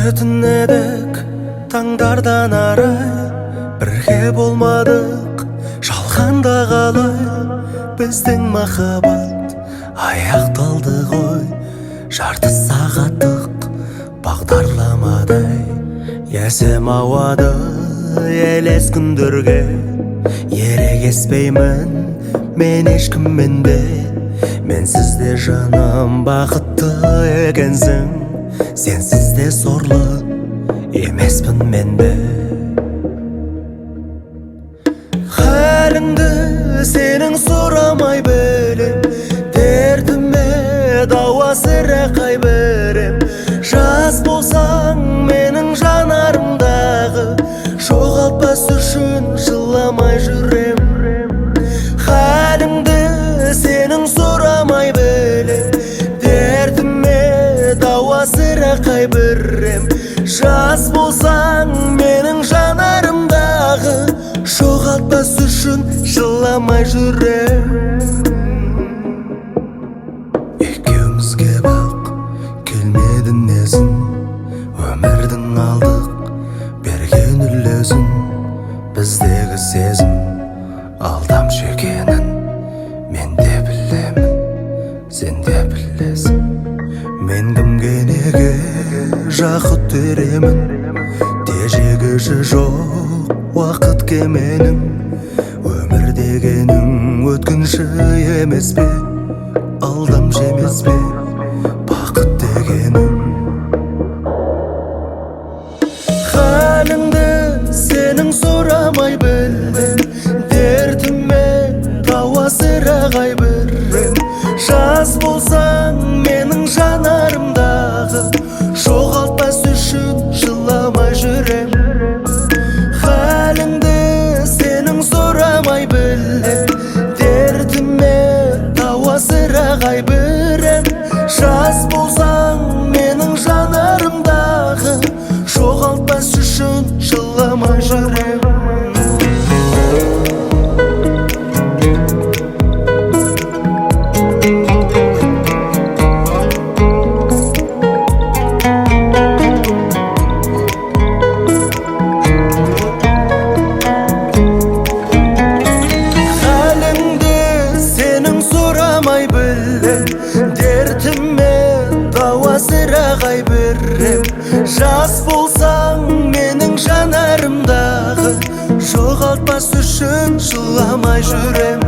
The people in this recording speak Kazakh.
Өтінедік таңдардан арай, бірге болмадық жалғанда қалай. Біздің махаббат аяқталды ғой, жарты сағаттық бағдарламадай. Есім ауады елес күндерге, ерегеспеймін мен ешкіммен де. Менсіз де жаным бақытты екенсің, сенсіз де сорлы емеспін мен де. Халіңді сенің сұрамай білем, дертіме дауа сірә қайбірем. Жас болсаң менің жанарымдағы, жоғалтпас үшін жыламай жүрем. Халіңді сенің сұрамай білем, дертіме дауа сірә қайбірем. Жас болсаң менің жанарымдағы, жоғалтпас үшін жыламай жүрем. Екеумізге бақ келмедің несін, өмірдің алдық берген үлесін. Біздегі сезім алдамшы екенін мен де білемін, сен де білесің. Мен кімге неге жақұт теремін, тежегіші жоқ уақыт кеменің. Өмір дегенің өткінші емес пе, алдамшы емес пе бақыт дегенің. Халіңді сенің сұрамай білмем, дертіме дауа сірә қайбірем. Жас болсаң менің жанарымдағы, жоғалтпас үшін жыламай жүрем. Халіңді сенің сұрамай білем, дертіме дауа сірә қайбірем. Жас болсаң менің жанарымдағы, жоғалтпас үшін жыламай жүрем. Дертіме дауа сірә қайбірем. Жас болсаң менің жанарымдағы, жоғалтпас үшін жыламай жүрем.